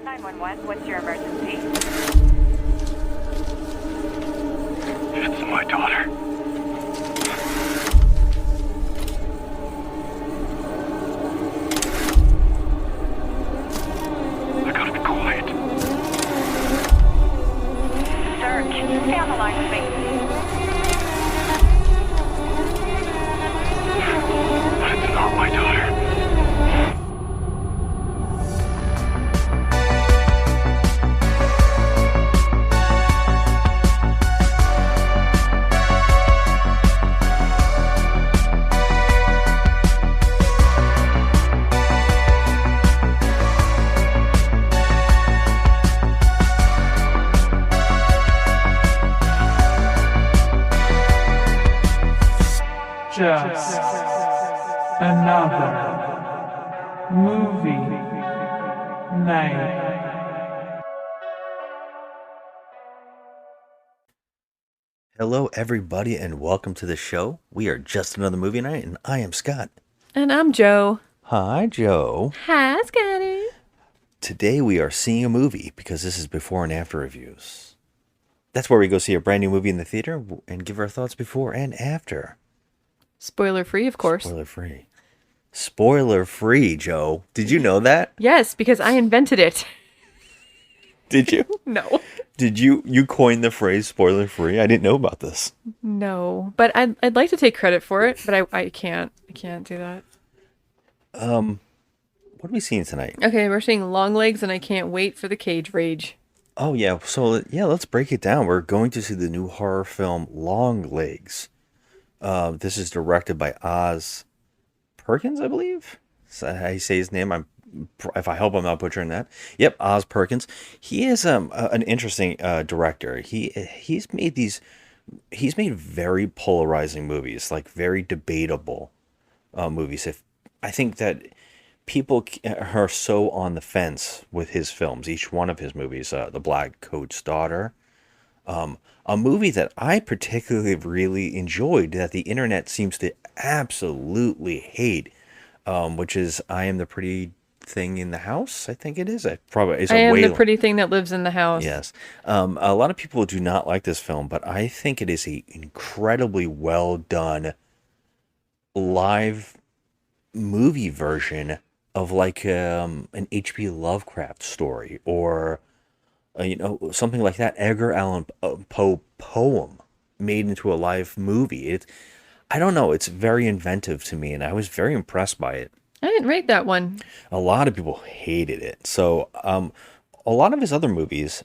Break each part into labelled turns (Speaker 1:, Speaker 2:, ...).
Speaker 1: 911, what's your emergency?
Speaker 2: It's my daughter. I gotta be quiet.
Speaker 1: Sir, can you stay on the line with me?
Speaker 2: But it's not my daughter.
Speaker 3: Just another movie night.
Speaker 4: Hello, everybody, and welcome to the show. We are Just Another Movie Night, and I am Scott.
Speaker 5: And I'm Joe.
Speaker 4: Hi, Joe.
Speaker 5: Hi, Scotty.
Speaker 4: Today we are seeing a movie because this is before and after reviews. That's where we go see a brand new movie in the theater and give our thoughts before and after.
Speaker 5: Spoiler free, of course.
Speaker 4: Spoiler free. Spoiler free, Joe. Did you know that?
Speaker 5: Yes, because I invented it.
Speaker 4: Did you?
Speaker 5: No.
Speaker 4: Did you coined the phrase spoiler free? I didn't know about this.
Speaker 5: No. But I'd like to take credit for it, but I can't. I can't do that.
Speaker 4: What are we seeing tonight?
Speaker 5: Okay, we're seeing LongLegs, and I can't wait for the cage rage.
Speaker 4: Oh, yeah. So, yeah, let's break it down. We're going to see the new horror film LongLegs. This is directed by Oz Perkins, I believe. Is that how you say his name? I hope I'm not butchering that. Yep, Oz Perkins. He is an interesting director. He's made very polarizing movies, like very debatable movies. I think that people are so on the fence with his films. Each one of his movies, The Black Coat's Daughter. A movie that I particularly really enjoyed that the internet seems to absolutely hate, which is I Am the Pretty Thing in the House. I think it is. I
Speaker 5: am the pretty thing that lives in the house.
Speaker 4: Yes. A lot of people do not like this film, but I think it is an incredibly well done live movie version of like an H.P. Lovecraft story or something like that. Edgar Allan Poe poem made into a live movie. I don't know. It's very inventive to me, and I was very impressed by it.
Speaker 5: I didn't rate that one.
Speaker 4: A lot of people hated it. So, a lot of his other movies,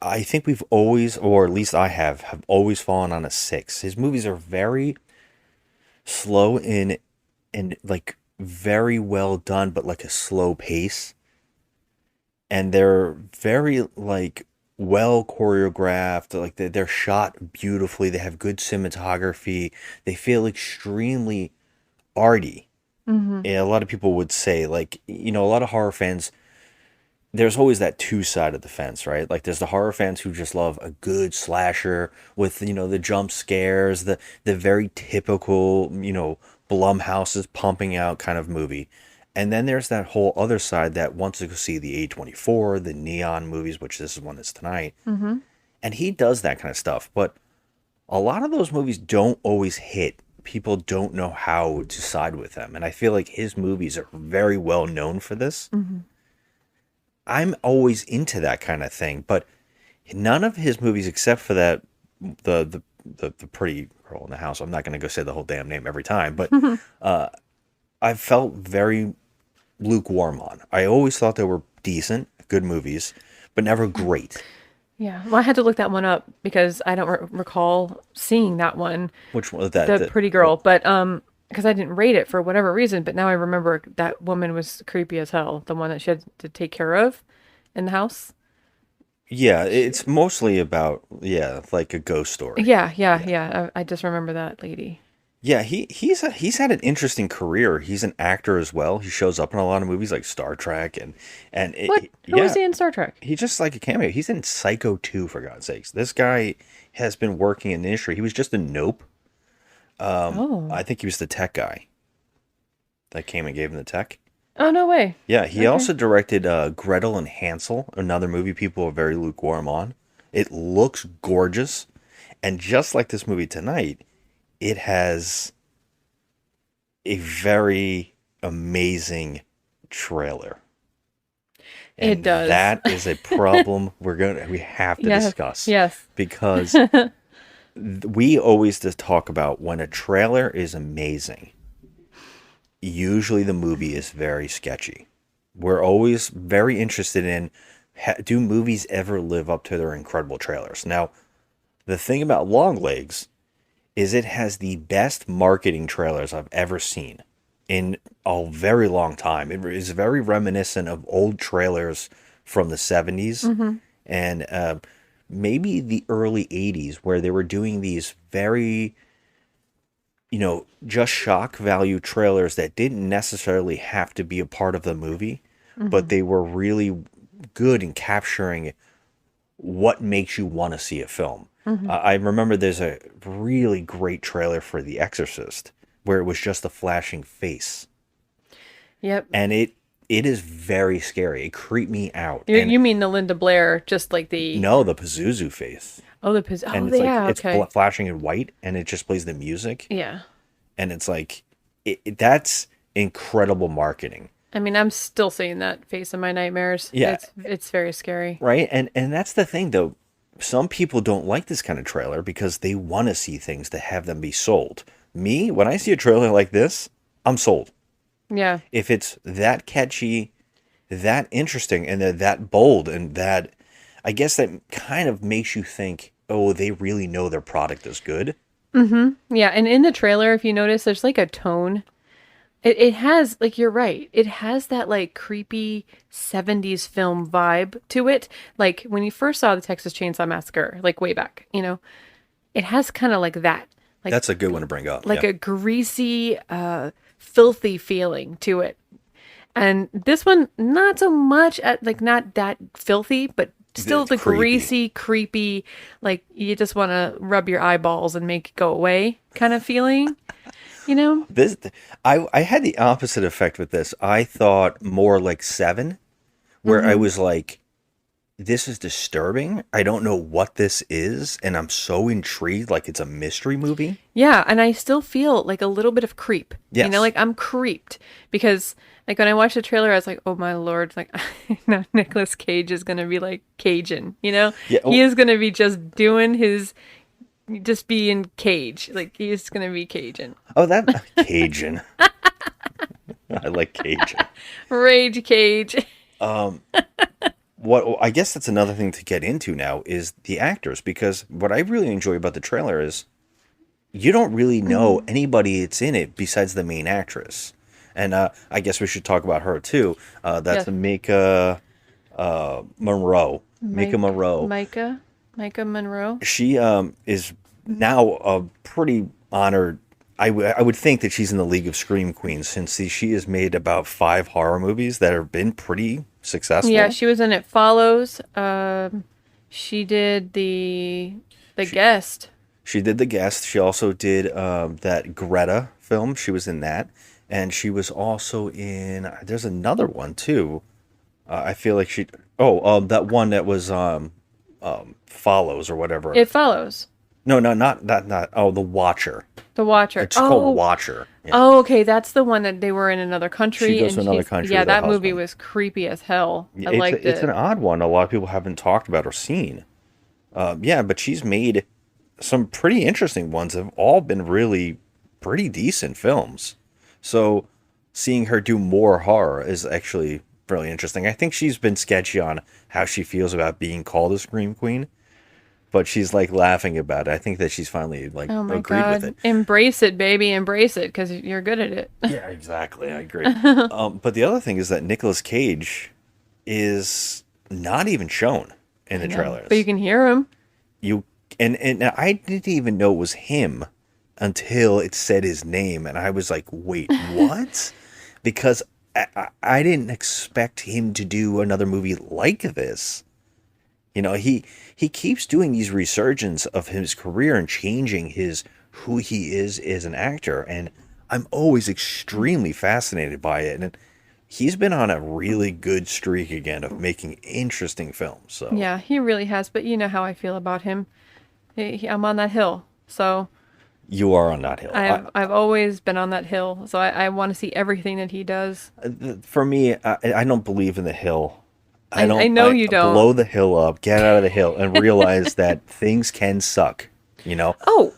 Speaker 4: I think we've always, or at least I have always fallen on a 6. His movies are very slow and like very well done, but like a slow pace. And they're very like well choreographed, like they're shot beautifully. They have good cinematography. They feel extremely arty. Mm-hmm. And a lot of people would say, like, a lot of horror fans, there's always that two side of the fence, right? Like there's the horror fans who just love a good slasher with, the jump scares, the very typical, Blumhouse's pumping out kind of movie. And then there's that whole other side that wants to go see the A24, the Neon movies, which this is one that's tonight. Mm-hmm. And he does that kind of stuff. But a lot of those movies don't always hit. People don't know how to side with them. And I feel like his movies are very well known for this. Mm-hmm. I'm always into that kind of thing. But none of his movies, except for that, the pretty girl in the house, I'm not going to go say the whole damn name every time. But I felt very lukewarm on. I always thought they were decent, good movies, but never great.
Speaker 5: Yeah, well, I had to look that one up because I don't recall seeing that one.
Speaker 4: Which one? The
Speaker 5: pretty girl, but because I didn't rate it for whatever reason, but now I remember that woman was creepy as hell. The one that she had to take care of in the house.
Speaker 4: Yeah, it's mostly about like a ghost story.
Speaker 5: Yeah. I just remember that lady.
Speaker 4: Yeah, he's had an interesting career. He's an actor as well. He shows up in a lot of movies like Star Trek and
Speaker 5: Who was he in Star Trek?
Speaker 4: He's just like a cameo. He's in Psycho 2, for God's sakes. This guy has been working in the industry. He was just in Nope. I think he was the tech guy that came and gave him the tech.
Speaker 5: Oh, no way.
Speaker 4: Yeah, he also directed Gretel and Hansel, another movie people are very lukewarm on. It looks gorgeous, and just like this movie tonight, it has a very amazing trailer.
Speaker 5: It
Speaker 4: And
Speaker 5: does.
Speaker 4: that is a problem we have to
Speaker 5: Yes.
Speaker 4: discuss.
Speaker 5: Yes.
Speaker 4: Because we always just talk about when a trailer is amazing, usually the movie is very sketchy. We're always very interested in, do movies ever live up to their incredible trailers? Now, the thing about Longlegs is it has the best marketing trailers I've ever seen in a very long time. It is very reminiscent of old trailers from the 70s and maybe the early 80s, where they were doing these very, just shock value trailers that didn't necessarily have to be a part of the movie, but they were really good in capturing what makes you want to see a film. I remember there's a really great trailer for The Exorcist where it was just a flashing face.
Speaker 5: Yep.
Speaker 4: And it is very scary. It creeped me out.
Speaker 5: You mean the Linda Blair, just like the...
Speaker 4: No, the Pazuzu face.
Speaker 5: Oh, the...
Speaker 4: And
Speaker 5: Oh,
Speaker 4: it's
Speaker 5: yeah,
Speaker 4: like,
Speaker 5: okay.
Speaker 4: it's flashing in white, and it just plays the music.
Speaker 5: Yeah.
Speaker 4: And it's like, that's incredible marketing.
Speaker 5: I mean, I'm still seeing that face in my nightmares.
Speaker 4: Yeah.
Speaker 5: It's very scary.
Speaker 4: Right? And that's the thing, though. Some people don't like this kind of trailer because they want to see things to have them be sold. Me, when I see a trailer like this, I'm sold.
Speaker 5: Yeah.
Speaker 4: If it's that catchy, that interesting, and they're that bold, and that, I guess that kind of makes you think, oh, they really know their product is good.
Speaker 5: Yeah, and in the trailer, if you notice, there's like a tone. It has, like, you're right. It has that, like, creepy 70s film vibe to it. Like, when you first saw the Texas Chainsaw Massacre, like, way back, it has kind of like that. Like,
Speaker 4: That's a good one to bring up.
Speaker 5: like
Speaker 4: yeah.
Speaker 5: a greasy, filthy feeling to it. And this one, not so much, not that filthy, but still
Speaker 4: It's
Speaker 5: the
Speaker 4: creepy.
Speaker 5: greasy, creepy, like, you just want to rub your eyeballs and make it go away kind of feeling.
Speaker 4: This, I had the opposite effect with this. I thought more like Seven, where I was like, this is disturbing. I don't know what this is, and I'm so intrigued, like it's a mystery movie.
Speaker 5: Yeah, and I still feel like a little bit of creep.
Speaker 4: Yes.
Speaker 5: Like I'm creeped because like when I watched the trailer, I was like, oh my Lord, like no, Nicolas Cage is gonna be like Cajun,
Speaker 4: Yeah,
Speaker 5: He is gonna be just doing just being Cage. Like he's gonna be Cajun.
Speaker 4: Oh, that Cajun. I like Cajun.
Speaker 5: Rage Cage.
Speaker 4: What I guess that's another thing to get into now is the actors, because what I really enjoy about the trailer is you don't really know anybody that's in it besides the main actress. And I guess we should talk about her too. That's
Speaker 5: Yeah.
Speaker 4: Micah Monroe. Micah Monroe.
Speaker 5: Micah Monroe.
Speaker 4: She is now a pretty honored. I would think that she's in the League of Scream Queens, since she has made about 5 horror movies that have been pretty successful.
Speaker 5: Yeah, she was in It Follows. She did the Guest.
Speaker 4: She did The Guest. She also did that Greta film. She was in that. And she was also in, there's another one too. I feel like that one that was Follows or whatever.
Speaker 5: It Follows.
Speaker 4: No, not The Watcher.
Speaker 5: The Watcher.
Speaker 4: It's called Watcher. Yeah.
Speaker 5: Oh, okay. That's the one that they were in another country.
Speaker 4: She goes to another country
Speaker 5: Yeah,
Speaker 4: with her
Speaker 5: that movie
Speaker 4: husband.
Speaker 5: was creepy as hell. I
Speaker 4: It's
Speaker 5: liked
Speaker 4: it's
Speaker 5: it.
Speaker 4: an odd one. A lot of people haven't talked about or seen. Yeah, but she's made some pretty interesting ones. Have all been really pretty decent films. So seeing her do more horror is actually really interesting. I think she's been sketchy on how she feels about being called a Scream Queen, but she's like laughing about it. I think that she's finally like
Speaker 5: Oh my
Speaker 4: agreed
Speaker 5: God.
Speaker 4: with it.
Speaker 5: Embrace it, baby. Embrace it because you're good at it.
Speaker 4: Yeah, exactly. I agree. But the other thing is that Nicolas Cage is not even shown in the trailers.
Speaker 5: But you can hear him.
Speaker 4: And I didn't even know it was him until it said his name, and I was like, wait, what? Because I didn't expect him to do another movie like this. He keeps doing these resurgence of his career and changing who he is as an actor, and I'm always extremely fascinated by it. And he's been on a really good streak again of making interesting films. So
Speaker 5: Yeah, he really has. But you know how I feel about him. I'm on that hill. So
Speaker 4: you are on that hill.
Speaker 5: I've always been on that hill. So I want to see everything that he does.
Speaker 4: For me, I don't believe in the hill.
Speaker 5: I know you don't.
Speaker 4: Blow the hill up, get out of the hill, and realize that things can suck. You know.
Speaker 5: Oh,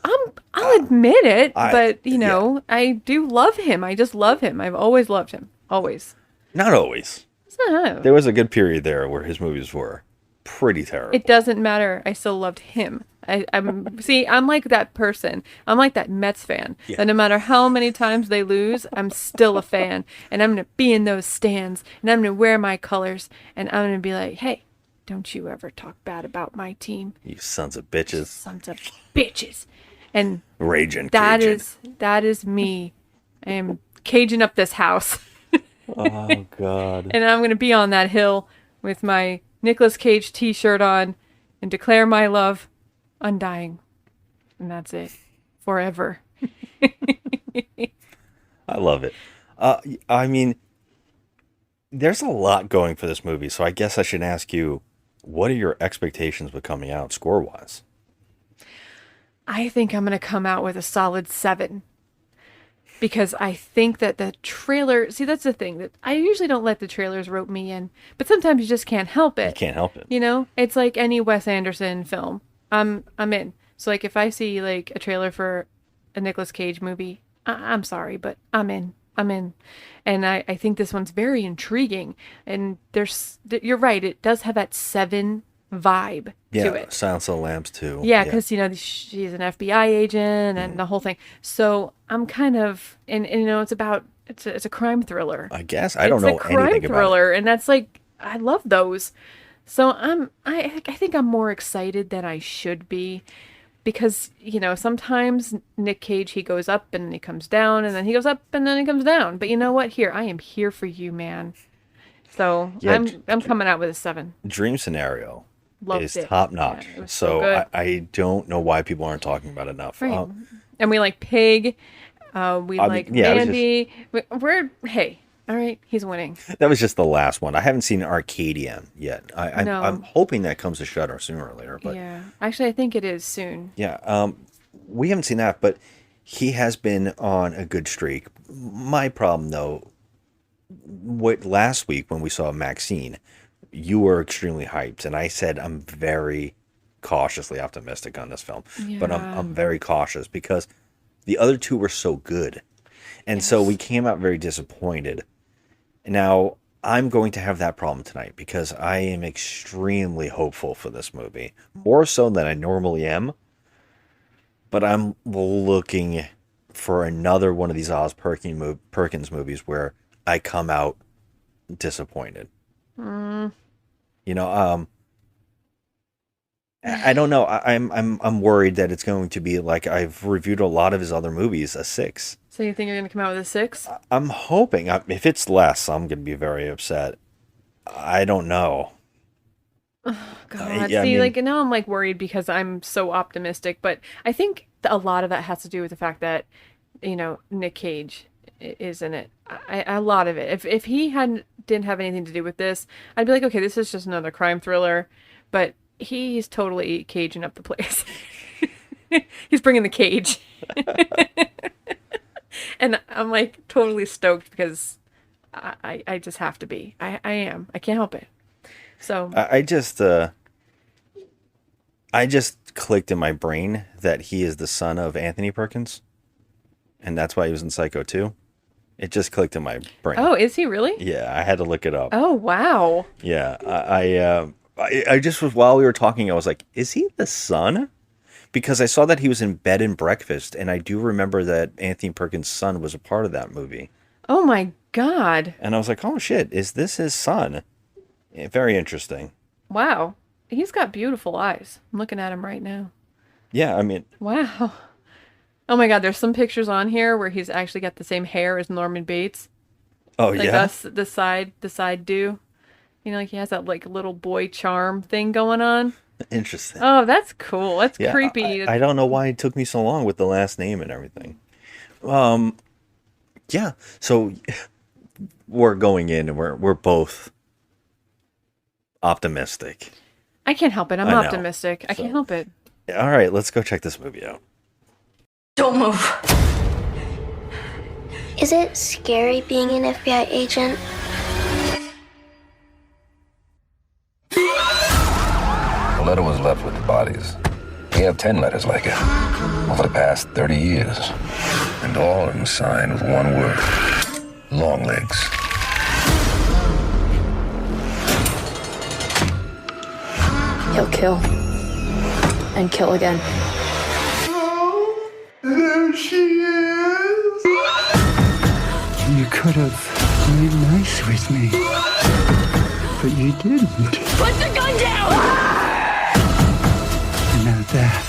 Speaker 5: I'll admit it, but you know, I do love him. I just love him. I've always loved him. Always.
Speaker 4: Not always.
Speaker 5: So,
Speaker 4: There was a good period there where his movies were pretty terrible.
Speaker 5: it doesn't matter. I still loved him. I'm like that person. I'm like that Mets fan.
Speaker 4: Yeah.
Speaker 5: That no matter how many times they lose, I'm still a fan, and I'm gonna be in those stands, and I'm gonna wear my colors, and I'm gonna be like, hey, don't you ever talk bad about my team,
Speaker 4: You sons of bitches.
Speaker 5: sons of bitches. And
Speaker 4: Raging
Speaker 5: that
Speaker 4: Cajun.
Speaker 5: is me. I am caging up this house.
Speaker 4: Oh, God.
Speaker 5: And I'm going to be on that hill with my Nicolas Cage t-shirt on and declare my love undying. And that's it. Forever.
Speaker 4: I love it. I mean, there's a lot going for this movie, so I guess I should ask you, what are your expectations with coming out score-wise?
Speaker 5: I think I'm going to come out with a solid 7. Because I think that the trailer... See, that's the thing. That I usually don't let the trailers rope me in. But sometimes you just can't help it.
Speaker 4: You can't help it.
Speaker 5: You know? It's like any Wes Anderson film. I'm in. So, like, if I see, like, a trailer for a Nicolas Cage movie, I'm sorry, but I'm in. I'm in. And I think this one's very intriguing. And you're right, it does have that 7 vibe to it.
Speaker 4: Silence of the Lambs too.
Speaker 5: Yeah, because, you know, she's an FBI agent and the whole thing. So I'm kind of, and you know, it's a crime thriller.
Speaker 4: I guess. I don't know
Speaker 5: It's a crime
Speaker 4: anything
Speaker 5: thriller, and that's like, I love those. So I think I'm more excited than I should be. Because, you know, sometimes Nick Cage, he goes up and then he comes down, and then he goes up and then he comes down. But you know what? I am here for you, man. So
Speaker 4: Yeah,
Speaker 5: I'm coming out with a 7.
Speaker 4: Dream Scenario
Speaker 5: Loved
Speaker 4: is
Speaker 5: it.
Speaker 4: top notch.
Speaker 5: Yeah, it was
Speaker 4: so
Speaker 5: good.
Speaker 4: I don't know why people aren't talking about it enough.
Speaker 5: Right. And we like Pig. We like
Speaker 4: yeah, I was
Speaker 5: Mandy. Hey, all right, he's winning.
Speaker 4: That was just the last one. I haven't seen Arcadian yet.
Speaker 5: No.
Speaker 4: I'm hoping that comes to Shudder sooner or later. But
Speaker 5: Yeah. Actually, I think it is soon.
Speaker 4: yeah, we haven't seen that, but he has been on a good streak. My problem, though, last week when we saw Maxine, you were extremely hyped, and I said I'm very cautiously optimistic on this film. But
Speaker 5: Yeah.
Speaker 4: I'm very cautious because the other two were so good. And so we came out very disappointed. Now, I'm going to have that problem tonight because I am extremely hopeful for this movie. More so than I normally am. But I'm looking for another one of these Oz Perkins movies where I come out disappointed. You know, I don't know. I'm worried that it's going to be like I've reviewed a lot of his other movies, a 6.
Speaker 5: So you think you're going to come out with a 6?
Speaker 4: I'm hoping. If it's less, I'm going to be very upset. I don't know.
Speaker 5: God,
Speaker 4: yeah, I
Speaker 5: see,
Speaker 4: mean-
Speaker 5: like now I'm like worried because I'm so optimistic, but I think a lot of that has to do with the fact that, you know, Nick Cage is in it. A lot of it. If he didn't have anything to do with this, I'd be like, okay, this is just another crime thriller, but he's totally caging up the place. He's bringing the cage. And I'm like totally stoked because I just have to be. I am. I can't help it. So
Speaker 4: I just clicked in my brain that he is the son of Anthony Perkins, and that's why he was in Psycho 2. It just clicked in my brain.
Speaker 5: Oh, is he really?
Speaker 4: Yeah, I had to look it up.
Speaker 5: Oh, wow.
Speaker 4: Yeah, I just was, while we were talking, I was like, is he the son? Because I saw that he was in Bed and Breakfast, and I do remember that Anthony Perkins' son was a part of that movie.
Speaker 5: Oh my God.
Speaker 4: And I was like, oh shit, is this his son? Yeah, very interesting.
Speaker 5: Wow. He's got beautiful eyes. I'm looking at him right now.
Speaker 4: Yeah, I mean,
Speaker 5: Wow. Oh my God, there's some pictures on here where he's actually got the same hair as Norman Bates.
Speaker 4: oh
Speaker 5: Like
Speaker 4: yeah,
Speaker 5: us, the side do. You know, like he has that like little boy charm thing going on.
Speaker 4: interesting.
Speaker 5: Oh, that's cool. That's
Speaker 4: Yeah,
Speaker 5: creepy.
Speaker 4: I don't know why it took me so long with the last name and everything. Yeah. So we're going in and we're both optimistic.
Speaker 5: I can't help it. I'm
Speaker 4: I know.
Speaker 5: optimistic. I can't help it.
Speaker 4: All right, let's go check this movie out.
Speaker 6: Don't move.
Speaker 7: Is it scary being an FBI agent?
Speaker 8: The letter was left with the bodies. We have 10 letters like it over the past 30 years. And all of them signed with one word. LongLegs.
Speaker 6: He'll kill. And kill again.
Speaker 3: There she is. You could have played nice with me, but you didn't.
Speaker 6: Put the gun down!
Speaker 3: And now that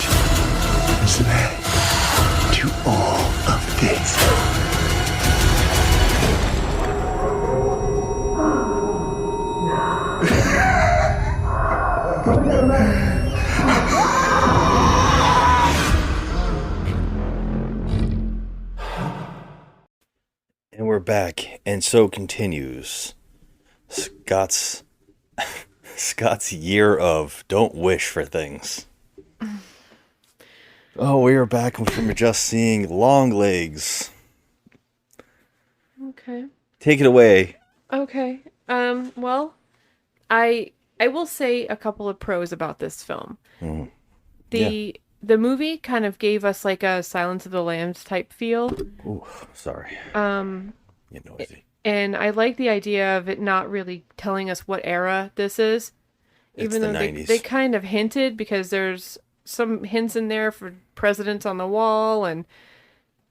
Speaker 3: has led to all of this.
Speaker 4: And we're back, and so continues Scott's year of don't wish for things. Oh, we are back from just seeing LongLegs.
Speaker 5: Okay.
Speaker 4: Take it away.
Speaker 5: Okay. Well, I will say a couple of pros about this film.
Speaker 4: Mm.
Speaker 5: The movie kind of gave us like a Silence of the Lambs type feel.
Speaker 4: Ooh, sorry. You're noisy.
Speaker 5: And I like the idea of it not really telling us what era this is.
Speaker 4: It's
Speaker 5: Even
Speaker 4: the
Speaker 5: though
Speaker 4: 90s.
Speaker 5: they kind of hinted, because there's some hints in there for presidents on the wall,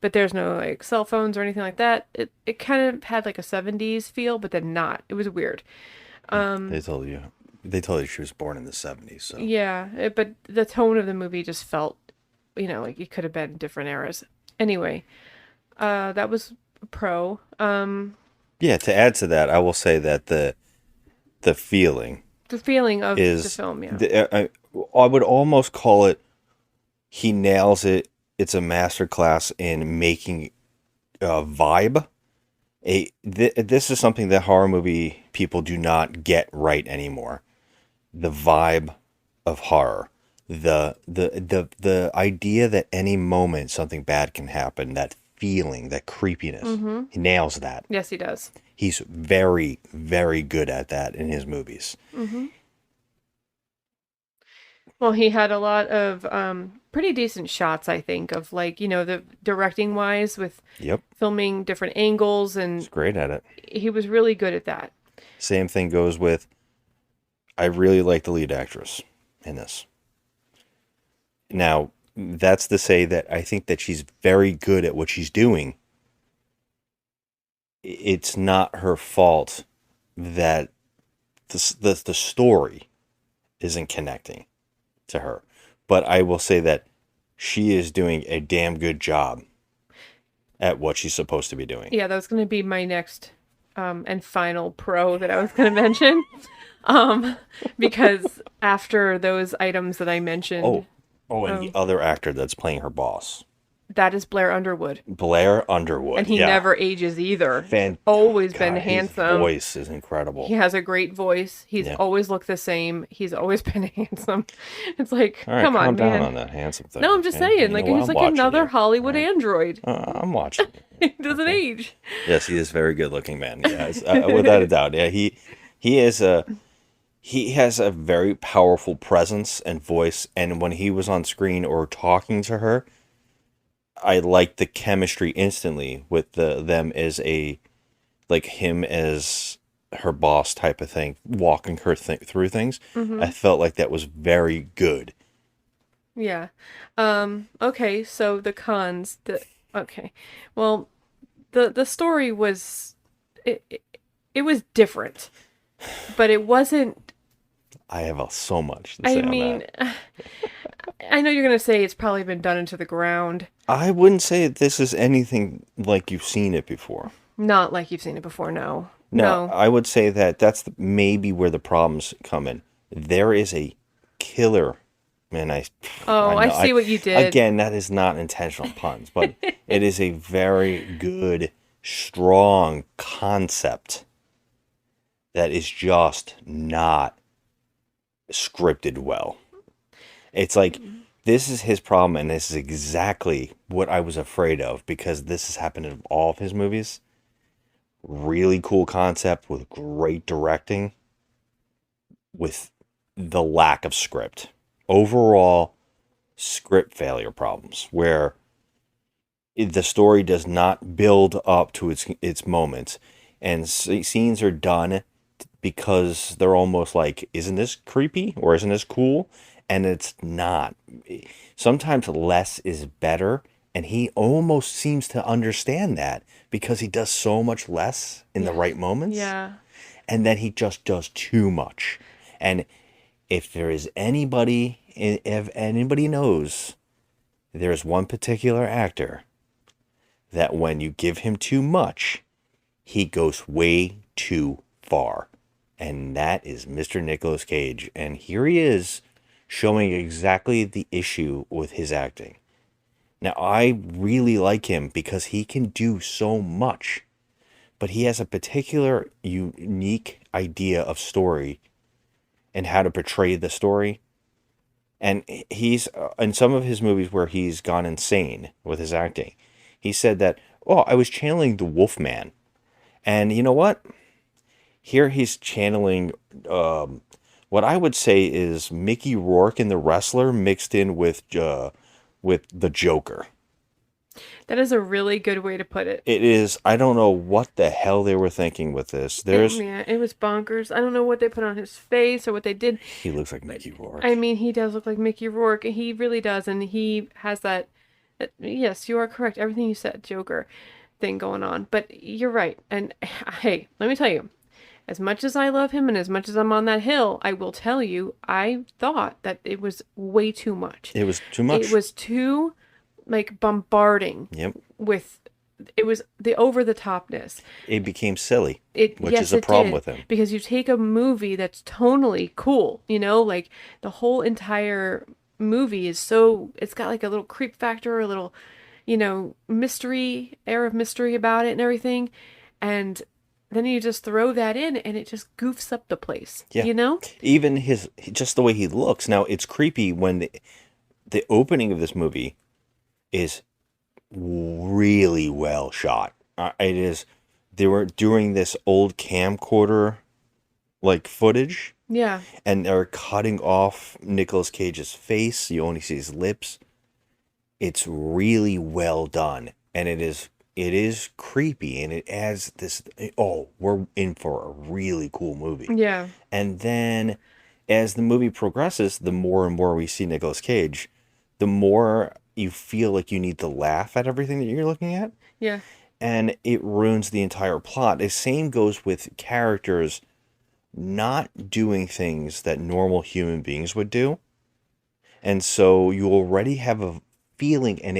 Speaker 5: but there's no like cell phones or anything like that. It kind of had like a 70s feel, but then not. It was weird.
Speaker 4: They told you she was born in the 70s. So
Speaker 5: Yeah, but the tone of the movie just felt, like it could have been different eras. Anyway, that was a pro.
Speaker 4: yeah. To add to that, I will say that the feeling
Speaker 5: The feeling of
Speaker 4: is
Speaker 5: the film, yeah.
Speaker 4: I would almost call it. He nails it. It's a masterclass in making a vibe. This is something that horror movie people do not get right anymore. The vibe of horror, the idea that any moment something bad can happen, that feeling, that creepiness. He nails that.
Speaker 5: Yes, he does.
Speaker 4: He's very, very good at that in his movies.
Speaker 5: Well, he had a lot of pretty decent shots, I think, of like, the directing wise with
Speaker 4: Yep,
Speaker 5: filming different angles,
Speaker 4: he's
Speaker 5: and
Speaker 4: great at it.
Speaker 5: he was really good at that.
Speaker 4: Same thing goes with, I really like the lead actress in this. Now, that's to say that I think that she's very good at what she's doing. It's not her fault that the story isn't connecting to her. But I will say that she is doing a damn good job at what she's supposed to be doing.
Speaker 5: Yeah, that was going to be my next and final pro that I was going to mention. Because after those items that I mentioned,
Speaker 4: And the other actor that's playing her boss.
Speaker 5: that is Blair Underwood.
Speaker 4: Blair Underwood.
Speaker 5: And he
Speaker 4: yeah.
Speaker 5: never ages either.
Speaker 4: Fan-
Speaker 5: Always been
Speaker 4: God,
Speaker 5: handsome.
Speaker 4: His voice is incredible.
Speaker 5: He has a great voice. He's
Speaker 4: Yeah.
Speaker 5: always looked the same. He's always been handsome. It's like,
Speaker 4: All right,
Speaker 5: come on,
Speaker 4: calm down
Speaker 5: man.
Speaker 4: on that handsome thing.
Speaker 5: No, I'm just
Speaker 4: okay?
Speaker 5: saying,
Speaker 4: You
Speaker 5: like
Speaker 4: know what?
Speaker 5: he's
Speaker 4: I'm
Speaker 5: like
Speaker 4: watching
Speaker 5: another
Speaker 4: you.
Speaker 5: Hollywood
Speaker 4: All right?
Speaker 5: android.
Speaker 4: I'm watching.
Speaker 5: He doesn't age.
Speaker 4: Yes, he is a very good looking man. Yes, without a doubt. Yeah, he has a very powerful presence and voice, and when he was on screen or talking to her, I liked the chemistry instantly with them as him as her boss type of thing, walking her through things. I felt like that was very good.
Speaker 5: Yeah. Okay, so the cons. Okay. Well, the story was it was different, but it wasn't.
Speaker 4: I have so much to say on that.
Speaker 5: I know you're gonna say it's probably been done into the ground.
Speaker 4: I wouldn't say that this is anything like you've seen it before.
Speaker 5: Not like you've seen it before. No.
Speaker 4: No, I would say that that's maybe where the problems come in. There is a killer, man. I
Speaker 5: see what you did.
Speaker 4: Again, that is not intentional puns, but it is a very good strong concept that is just not scripted well. It's like, this is his problem, and this is exactly what I was afraid of, because this has happened in all of his movies. Really cool concept with great directing, with the lack of script. Overall, script failure problems, where the story does not build up to its moments, and scenes are done because they're almost like, isn't this creepy or isn't this cool? And it's not. Sometimes less is better, and he almost seems to understand that, because he does so much less in the right moments.
Speaker 5: Yeah.
Speaker 4: And then he just does too much. And if there is anybody, if anybody knows, there's one particular actor that when you give him too much, he goes way too far. And that is Mr. Nicolas Cage. And here he is, showing exactly the issue with his acting. Now, I really like him because he can do so much, but he has a particular unique idea of story and how to portray the story. And he's, in some of his movies where he's gone insane with his acting, he said that, oh, I was channeling the Wolfman. And you know what? Here he's channeling what I would say is Mickey Rourke in The Wrestler mixed in with the Joker.
Speaker 5: That is a really good way to put it.
Speaker 4: It is. I don't know what the hell they were thinking with this.
Speaker 5: It was bonkers. I don't know what they put on his face or what they did.
Speaker 4: He looks like Mickey Rourke.
Speaker 5: I mean, he does look like Mickey Rourke. He really does, and he has that. Yes, you are correct. Everything you said, Joker thing going on. But you're right. And hey, let me tell you. As much as I love him and as much as I'm on that hill, I will tell you, I thought that it was way too much.
Speaker 4: It was too much.
Speaker 5: It was too, like, bombarding.
Speaker 4: Yep.
Speaker 5: It was the over-the-topness.
Speaker 4: It became silly, which
Speaker 5: yes,
Speaker 4: is a problem with him.
Speaker 5: Because you take a movie that's tonally cool, like the whole entire movie is it's got like a little creep factor, a little, air of mystery about it and everything. And then you just throw that in and it just goofs up the place.
Speaker 4: Yeah. Even just the way he looks. Now, it's creepy when the opening of this movie is really well shot. It is. They were doing this old camcorder like footage.
Speaker 5: Yeah.
Speaker 4: And they're cutting off Nicolas Cage's face. You only see his lips. It's really well done. And it is creepy, and it adds this, oh, we're in for a really cool movie.
Speaker 5: Yeah.
Speaker 4: And then as the movie progresses, the more and more we see Nicolas Cage, the more you feel like you need to laugh at everything that you're looking at.
Speaker 5: Yeah.
Speaker 4: And it ruins the entire plot. The same goes with characters not doing things that normal human beings would do. And so you already have a feeling and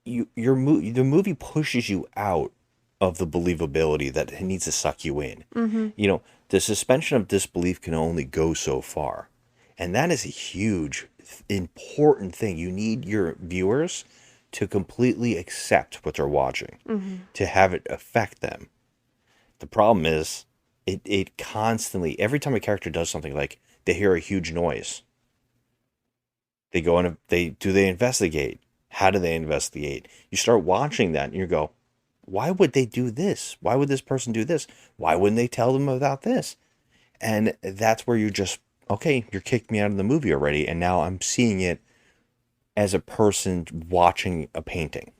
Speaker 4: the movie pushes you out of the believability that it needs to suck you in.
Speaker 5: Mm-hmm.
Speaker 4: The suspension of disbelief can only go so far. And that is a huge, important thing. You need your viewers to completely accept what they're watching, to have it affect them. The problem is, it constantly, every time a character does something, like they hear a huge noise, they go in, they investigate. How do they investigate? You start watching that and you go, why would they do this? Why would this person do this? Why wouldn't they tell them about this? And that's where you just, okay, you're kicked me out of the movie already. And now I'm seeing it as a person watching a painting.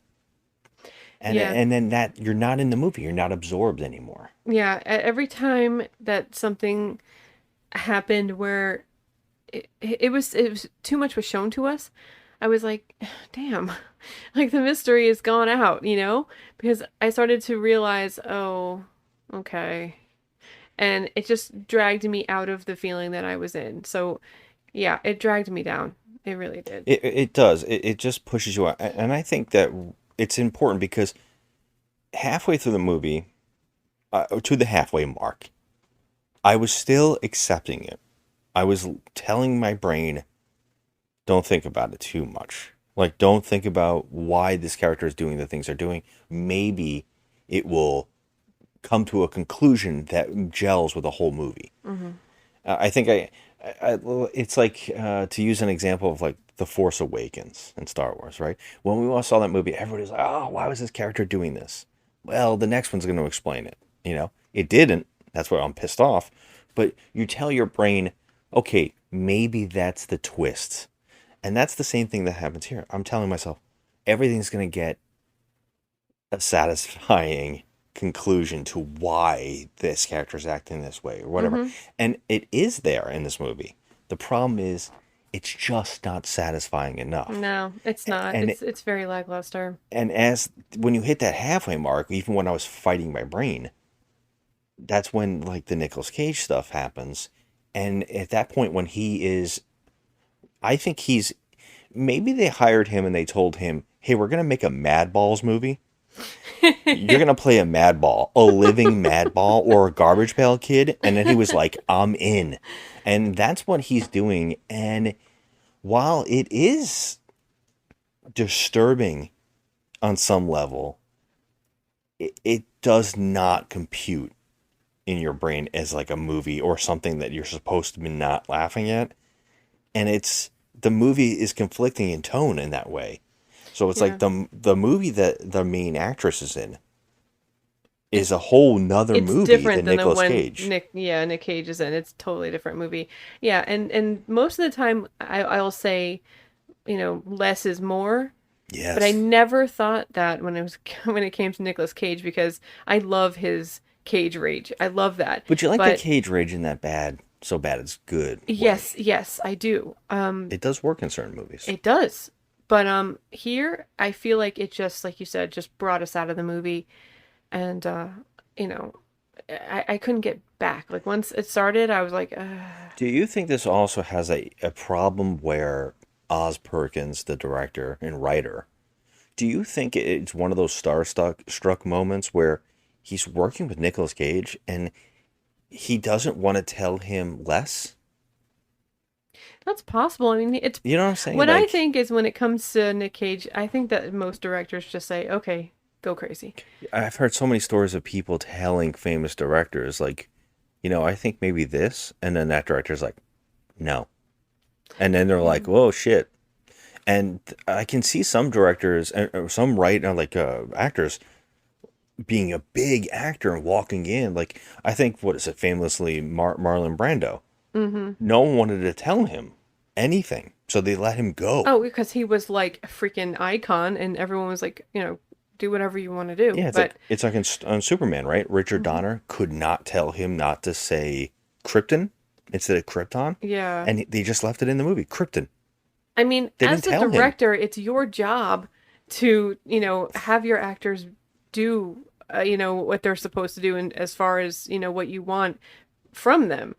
Speaker 4: And then that you're not in the movie. You're not absorbed anymore.
Speaker 5: Yeah. Every time that something happened where it was too much was shown to us, I was like, damn, like the mystery is gone out, because I started to realize, oh, okay. And it just dragged me out of the feeling that I was in. So yeah, it dragged me down. It really did.
Speaker 4: It does. It just pushes you out. And I think that it's important because halfway through the movie, to the halfway mark, I was still accepting it. I was telling my brain, don't think about it too much. Like, don't think about why this character is doing the things they're doing. Maybe it will come to a conclusion that gels with the whole movie. I think it's like to use an example of like The Force Awakens in Star Wars, right? When we all saw that movie, everybody was like, "Oh, why was this character doing this?" Well, the next one's going to explain it. It didn't. That's why I'm pissed off. But you tell your brain, okay, maybe that's the twist, and that's the same thing that happens here. I'm telling myself, everything's going to get a satisfying conclusion to why this character's acting this way or whatever. And it is there in this movie. The problem is it's just not satisfying enough.
Speaker 5: No, it's not.
Speaker 4: And
Speaker 5: It's very lackluster.
Speaker 4: And when you hit that halfway mark, even when I was fighting my brain, that's when like the Nicolas Cage stuff happens. And at that point when I think maybe they hired him and they told him, "Hey, we're going to make a Mad Balls movie. You're going to play a madball, a living madball, or a Garbage Pail Kid." And then he was like, "I'm in." And that's what he's doing. And while it is disturbing on some level, it does not compute in your brain as like a movie or something that you're supposed to be not laughing at. And the movie is conflicting in tone in that way. So it's like the movie that the main actress is in is a whole nother movie than Nicolas Cage.
Speaker 5: Nick Cage is in. It's a totally different movie. Yeah, and most of the time I'll say, less is more.
Speaker 4: Yes.
Speaker 5: But I never thought that when it came to Nicolas Cage, because I love his Cage rage. I love that.
Speaker 4: But you like the Cage rage in that bad, so bad it's good way.
Speaker 5: Yes, I do.
Speaker 4: It does work in certain movies.
Speaker 5: It does. But here I feel like it just, like you said, just brought us out of the movie, and I couldn't get back. Like once it started, I was like,
Speaker 4: Do you think this also has a problem where Oz Perkins, the director and writer, do you think it's one of those struck moments where he's working with Nicolas Cage and he doesn't want to tell him less?
Speaker 5: That's possible. I mean, it's,
Speaker 4: you know what I'm saying?
Speaker 5: What I think is when it comes to Nick Cage, I think that most directors just say, "Okay, go crazy."
Speaker 4: I've heard so many stories of people telling famous directors, like, I think maybe this, and then that director's like, no. And then they're like, whoa, shit. And I can see some directors, or some actors, being a big actor and walking in. Like, I think, famously, Marlon Brando. Mm-hmm. No one wanted to tell him anything, so they let him go.
Speaker 5: Oh, because he was like a freaking icon, and everyone was like, do whatever you want to do.
Speaker 4: Yeah, it's like on Superman, right? Richard Donner could not tell him not to say Krypton instead of Krypton.
Speaker 5: Yeah.
Speaker 4: And they just left it in the movie, Krypton.
Speaker 5: I mean, as the director, it's your job to, have your actors do, what they're supposed to do, and as far as, what you want from them.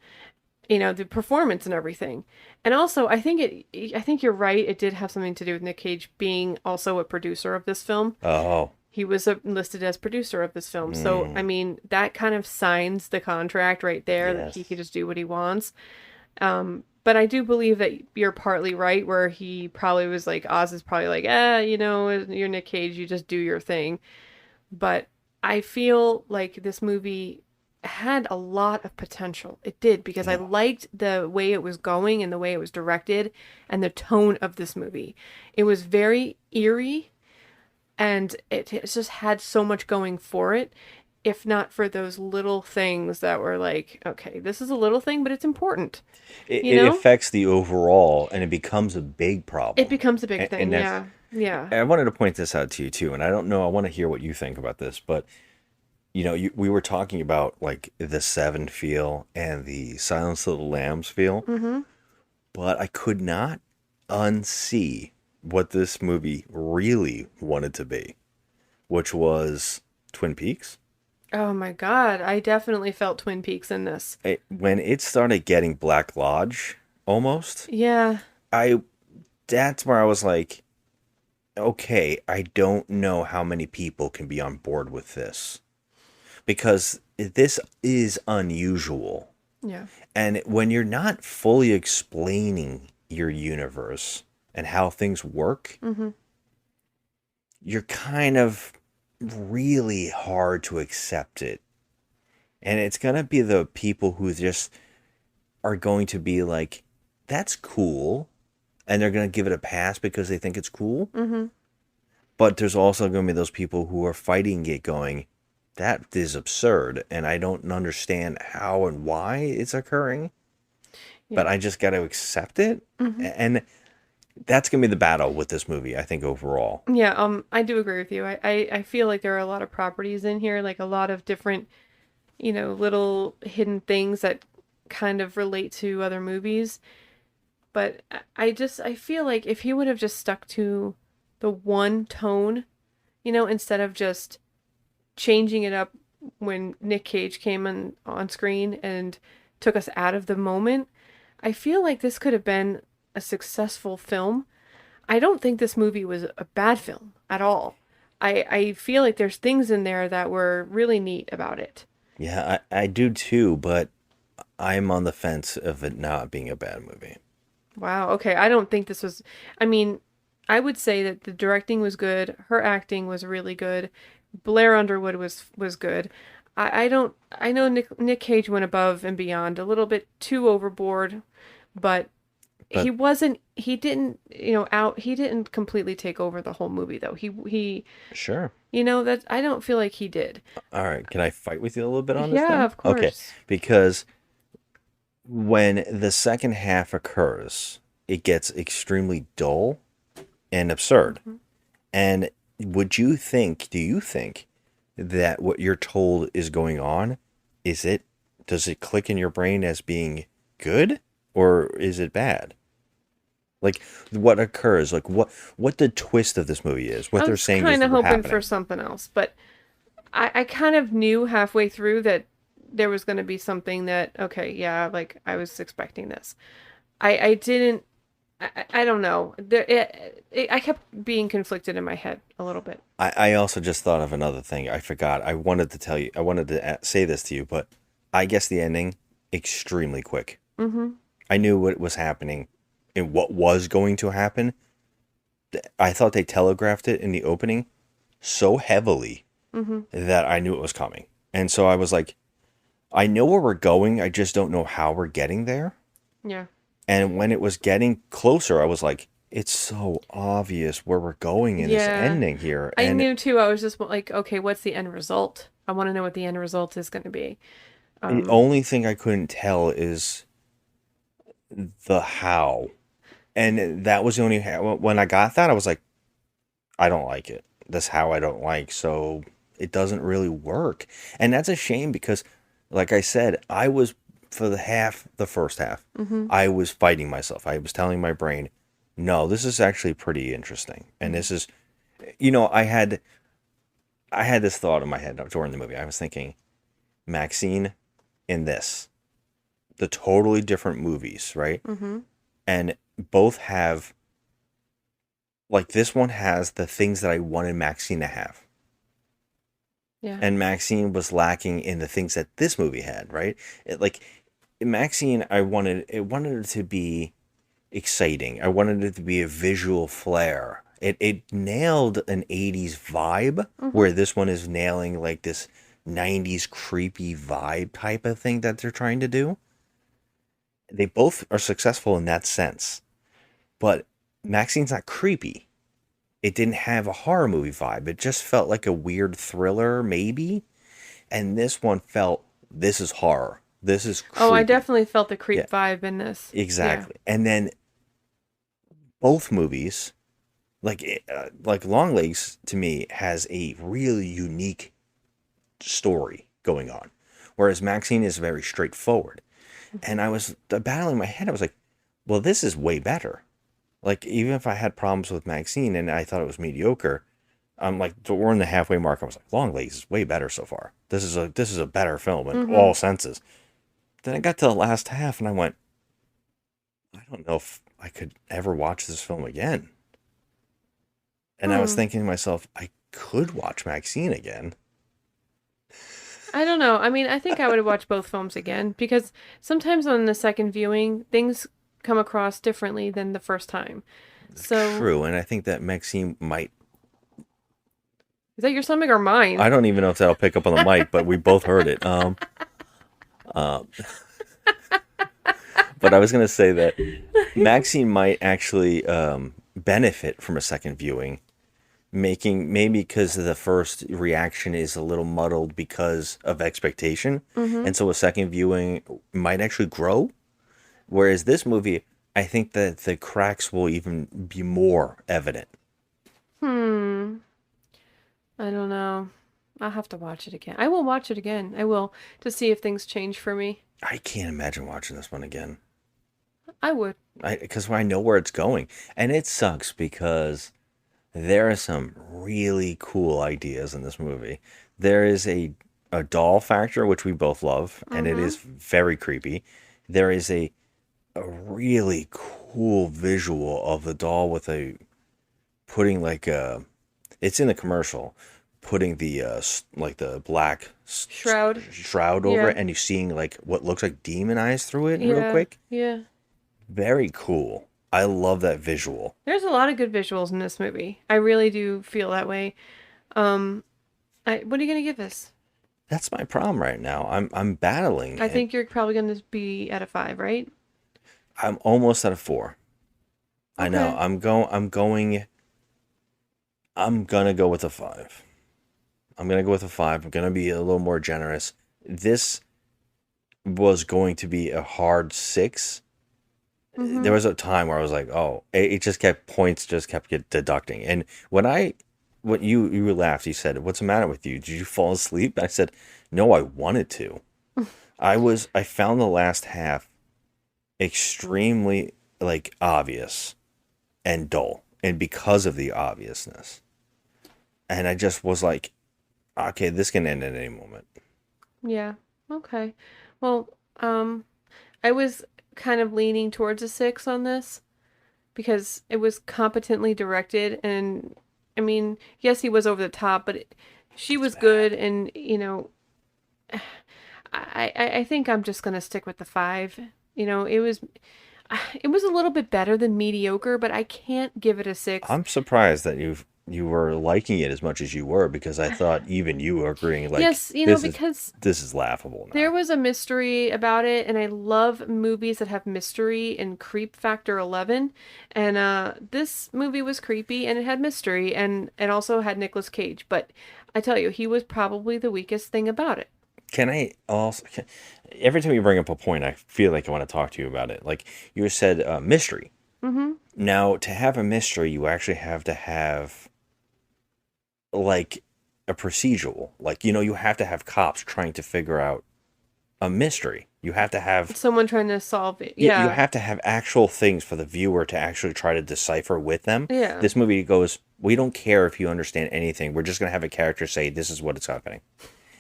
Speaker 5: The performance and everything. And also, I think you're right. It did have something to do with Nick Cage being also a producer of this film.
Speaker 4: Oh.
Speaker 5: He was listed as producer of this film. So, I mean, that kind of signs the contract right there, that he could just do what he wants. But I do believe that you're partly right, where he probably was like, Oz is probably like, you're Nick Cage, you just do your thing. But I feel like this movie had a lot of potential. It did, because I liked the way it was going and the way it was directed and the tone of this movie. It was very eerie, and it just had so much going for it, if not for those little things that were like, okay, this is a little thing, but it's important.
Speaker 4: It affects the overall, and it becomes a big problem.
Speaker 5: It becomes a big thing, yeah.
Speaker 4: I wanted to point this out to you too, and I don't know, I want to hear what you think about this, but we were talking about like the Seven feel and the Silence of the Lambs feel, but I could not unsee what this movie really wanted to be, which was Twin Peaks.
Speaker 5: Oh my God, I definitely felt Twin Peaks in this.
Speaker 4: When it started getting Black Lodge, almost.
Speaker 5: Yeah.
Speaker 4: That's where I was like, okay, I don't know how many people can be on board with this. Because this is unusual.
Speaker 5: Yeah.
Speaker 4: And when you're not fully explaining your universe and how things work, you're kind of really hard to accept it. And it's going to be the people who just are going to be like, that's cool. And they're going to give it a pass because they think it's cool.
Speaker 5: Mm-hmm.
Speaker 4: But there's also going to be those people who are fighting it going, that is absurd. And I don't understand how and why it's occurring.
Speaker 5: Yeah.
Speaker 4: But I just got to accept it.
Speaker 5: Mm-hmm.
Speaker 4: And that's going to be the battle with this movie, I think, overall.
Speaker 5: Yeah, I do agree with you. I feel like there are a lot of properties in here, like a lot of different, little hidden things that kind of relate to other movies. But I feel like if he would have just stuck to the one tone, instead of just changing it up when Nick Cage came on screen and took us out of the moment, I feel like this could have been a successful film. I don't think this movie was a bad film at all. I feel like there's things in there that were really neat about it.
Speaker 4: Yeah, I do too, but I'm on the fence of it not being a bad movie.
Speaker 5: Wow, okay. I don't think this was... I mean, I would say that the directing was good. Her acting was really good. Blair Underwood was good. I know Nick Cage went above and beyond, a little bit too overboard, but he didn't completely take over the whole movie though. He
Speaker 4: Sure.
Speaker 5: that I don't feel like he did.
Speaker 4: All right, can I fight with you a little bit on this?
Speaker 5: Yeah,
Speaker 4: then?
Speaker 5: of course.
Speaker 4: Okay, because when the second half occurs, it gets extremely dull and absurd.
Speaker 5: Mm-hmm.
Speaker 4: And do you think that what you're told is going on, does it click in your brain as being good or is it bad? Like what occurs, like what the twist of this movie is, what they're saying is
Speaker 5: kind of hoping
Speaker 4: happening.
Speaker 5: for something else, but I kind of knew halfway through that there was going to be something that, okay, yeah, like I was expecting this. I didn't, I don't know. I kept being conflicted in my head a little bit.
Speaker 4: I also just thought of another thing. I forgot. I wanted to say this to you, but I guess the ending, extremely quick.
Speaker 5: Mm-hmm.
Speaker 4: I knew what was happening and what was going to happen. I thought they telegraphed it in the opening so heavily that I knew it was coming. And so I was like, I know where we're going. I just don't know how we're getting there.
Speaker 5: Yeah.
Speaker 4: And when it was getting closer, I was like, it's so obvious where we're going in this ending here.
Speaker 5: I knew too. I was just like, okay, what's the end result? I want to know what the end result is going to be.
Speaker 4: The only thing I couldn't tell is the how. And that was the only how. When I got that, I was like, I don't like it. That's how I don't like. So it doesn't really work. And that's a shame because, like I said, I was, for the first half, I was fighting myself. I was telling my brain, no, this is actually pretty interesting. And this is, I had this thought in my head during the movie. I was thinking, Maxine in this, the totally different movies, right?
Speaker 5: Mm-hmm.
Speaker 4: And both have, like, this one has the things that I wanted Maxine to have.
Speaker 5: Yeah.
Speaker 4: And Maxine was lacking in the things that this movie had, right? Maxine, I wanted it to be exciting. I wanted it to be a visual flair. It nailed an 80s vibe, where this one is nailing like this 90s creepy vibe type of thing that they're trying to do. They both are successful in that sense. But Maxine's not creepy. It didn't have a horror movie vibe. It just felt like a weird thriller, maybe. And this one felt, this is horror. This is creepy.
Speaker 5: Oh, I definitely felt the creep vibe in this.
Speaker 4: Exactly. Yeah. And then both movies, like LongLegs, to me, has a really unique story going on. Whereas Maxine is very straightforward. And I was battling my head. I was like, well, this is way better. Like, even if I had problems with Maxine and I thought it was mediocre, I'm like, we're in the halfway mark. I was like, LongLegs is way better so far. This is a better film in all senses. Then I got to the last half and I went, I don't know if I could ever watch this film again. And I was thinking to myself, I could watch Maxine again.
Speaker 5: I don't know. I mean, I think I would watch both films again because sometimes on the second viewing, things come across differently than the first time. So
Speaker 4: true, and I think that Maxine might
Speaker 5: Is that your stomach or mine?
Speaker 4: I don't even know if that'll pick up on the mic, but we both heard it. But I was going to say that Maxine might actually benefit from a second viewing, maybe because the first reaction is a little muddled because of expectation. And so a second viewing might actually grow. Whereas this movie, I think that the cracks will even be more evident.
Speaker 5: I don't know. I'll have to watch it again. I will watch it again. I will, to see if things change for me.
Speaker 4: I can't imagine watching this one again.
Speaker 5: I would.
Speaker 4: Because I know where it's going. And it sucks because there are some really cool ideas in this movie. There is a doll factor, which we both love, and it is very creepy. There is a really cool visual of the doll with putting like it's in the commercial, putting the like the black shroud over it, and you're seeing like what looks like demon eyes through it real quick.
Speaker 5: Yeah.
Speaker 4: Very cool. I love that visual.
Speaker 5: There's a lot of good visuals in this movie. I really do feel that way. What are you gonna give this?
Speaker 4: That's my problem right now. I'm battling.
Speaker 5: I think you're probably gonna be at a 5, right?
Speaker 4: I'm almost at a 4. I know.
Speaker 5: Okay.
Speaker 4: I'm gonna go with a 5. I'm gonna be a little more generous. This was going to be a hard 6. There was a time where I was like, oh, it just kept deducting. And when you laughed, you said, "What's the matter with you? Did you fall asleep?" I said, "No, I wanted to." I found the last half extremely like obvious and dull, and because of the obviousness, and I just was like, okay, this can end at any moment.
Speaker 5: Yeah. Okay. Well, I was kind of leaning towards a 6 on this because it was competently directed, and I mean, yes, he was over the top, but she was good, and you know, I think I'm just gonna stick with the 5. You know, it was a little bit better than mediocre, but I can't give it a 6.
Speaker 4: I'm surprised that you were liking it as much as you were, because I thought even you were agreeing, like,
Speaker 5: yes, you know, because
Speaker 4: this is laughable now.
Speaker 5: There was a mystery about it, and I love movies that have mystery and creep factor 11. And this movie was creepy, and it had mystery, and it also had Nicolas Cage. But I tell you, he was probably the weakest thing about it.
Speaker 4: Every time you bring up a point, I feel like I want to talk to you about it. Like you said, mystery. Now, to have a mystery, you actually have to have like a procedural. Like, you know, you have to have cops trying to figure out a mystery. You have to have
Speaker 5: someone trying to solve it. Yeah.
Speaker 4: You have to have actual things for the viewer to actually try to decipher with them.
Speaker 5: Yeah.
Speaker 4: This movie goes, we don't care if you understand anything. We're just going to have a character say, this is what is happening.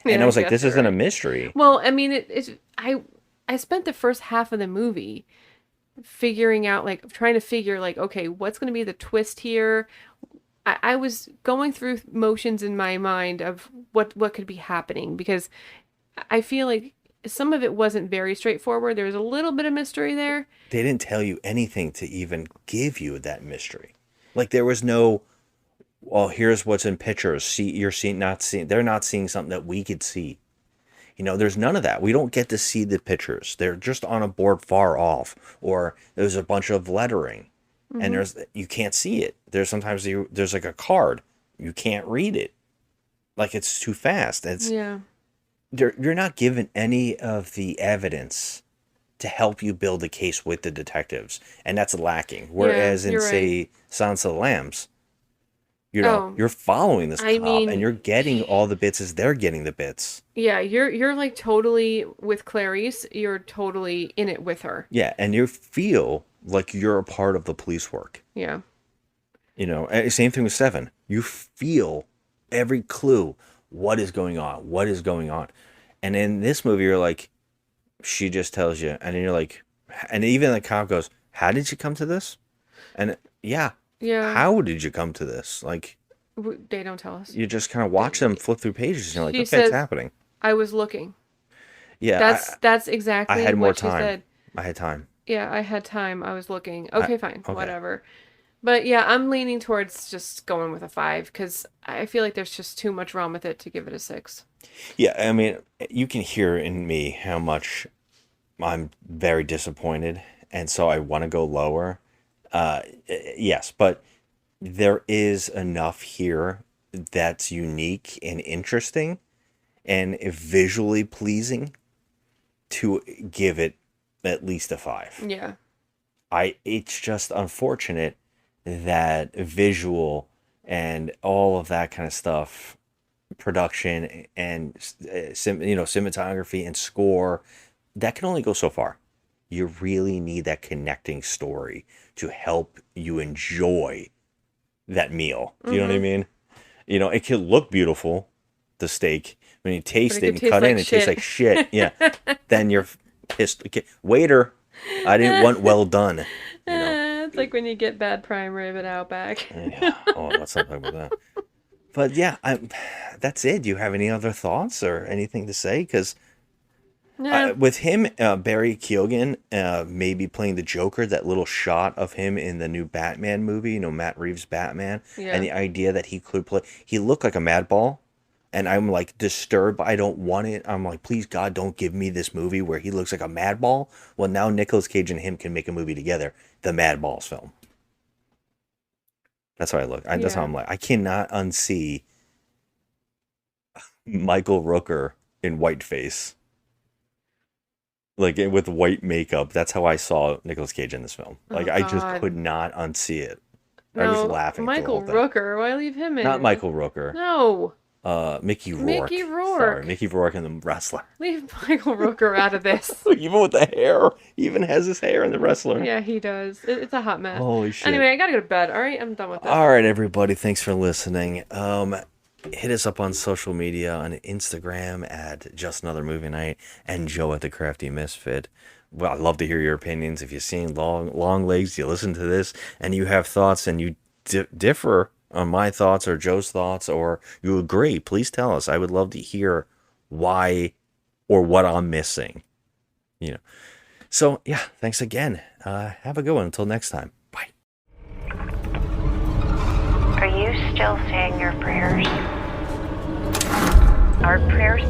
Speaker 4: And I was like, this isn't a mystery.
Speaker 5: Well, I mean, I spent the first half of the movie figuring out, like, trying to figure, like, okay, what's going to be the twist here? I was going through motions in my mind of what could be happening, because I feel like some of it wasn't very straightforward. There was a little bit of mystery there.
Speaker 4: They didn't tell you anything to even give you that mystery. Like, there was no, well, here's what's in pictures. They're not seeing something that we could see. You know, there's none of that. We don't get to see the pictures. They're just on a board far off, or there's a bunch of lettering, and you can't see it. There's sometimes there's like a card, you can't read it, like it's too fast. You're not given any of the evidence to help you build a case with the detectives, and that's lacking. Whereas in say Silence of the Lambs, you know, you're following this cop, and you're getting all the bits as they're getting the bits.
Speaker 5: Yeah, you're like totally with Clarice. You're totally in it with her.
Speaker 4: Yeah, and you feel like you're a part of the police work.
Speaker 5: Yeah.
Speaker 4: You know, same thing with 7. You feel every clue. What is going on? What is going on? And in this movie, you're like, she just tells you, and then you're like, and even the cop goes, "How did you come to this?" And yeah. How did you come to this? Like,
Speaker 5: they don't tell us.
Speaker 4: You just kind of watch them flip through pages, and you're like,
Speaker 5: okay,
Speaker 4: it's happening.
Speaker 5: I was looking.
Speaker 4: Yeah,
Speaker 5: that's exactly.
Speaker 4: I had more
Speaker 5: what
Speaker 4: time.
Speaker 5: She said.
Speaker 4: I had time.
Speaker 5: Yeah, I had time. I was looking. Okay, fine, whatever. But yeah, I'm leaning towards just going with a 5 because I feel like there's just too much wrong with it to give it a 6.
Speaker 4: Yeah, I mean, you can hear in me how much I'm very disappointed, and so I want to go lower. Yes, but there is enough here that's unique and interesting and visually pleasing to give it at least a 5.
Speaker 5: Yeah.
Speaker 4: It's just unfortunate that visual and all of that kind of stuff, production and cinematography and score, that can only go so far. You really need that connecting story to help you enjoy that meal. Do you know what I mean? You know, it can look beautiful, the steak. When you taste it and cut in, it tastes like shit. Yeah. Then you're pissed. Okay, waiter, I didn't want well done. You know?
Speaker 5: It's like when you get bad prime rib at Outback.
Speaker 4: Yeah. Oh, let's not talk about that. But yeah, that's it. Do you have any other thoughts or anything to say? Because with him, Barry Keoghan, maybe playing the Joker, that little shot of him in the new Batman movie, you know, Matt Reeves' Batman, and the idea that he could play, he looked like a madball. And I'm like disturbed. I don't want it. I'm like, please God, don't give me this movie where he looks like a madball. Well, now Nicolas Cage and him can make a movie together, the Madballs film. That's how I look. That's how I'm like. I cannot unsee Michael Rooker in whiteface, like with white makeup. That's how I saw Nicolas Cage in this film. Like I just could not unsee it. I was laughing.
Speaker 5: Michael Rooker. Why leave him in?
Speaker 4: Not Michael Rooker.
Speaker 5: No.
Speaker 4: Mickey Rourke.
Speaker 5: Mickey Rourke.
Speaker 4: Sorry, Mickey Rourke and the wrestler.
Speaker 5: Leave Michael Rooker out of this.
Speaker 4: Even with the hair. He even has his hair in the wrestler.
Speaker 5: Yeah, he does. It's a hot mess.
Speaker 4: Holy shit.
Speaker 5: Anyway, I gotta go to bed. All right, I'm done with this.
Speaker 4: All right, everybody. Thanks for listening. Hit us up on social media on Instagram at Just Another Movie Night and Joe at the Crafty Misfit. Well, I'd love to hear your opinions. If you've seen LongLegs, you listen to this and you have thoughts and you differ on my thoughts or Joe's thoughts, or you agree, please tell us. I would love to hear why or what I'm missing. You know. So yeah, thanks again. Have a good one. Until next time. Bye.
Speaker 1: Are you still saying your prayers? Are prayers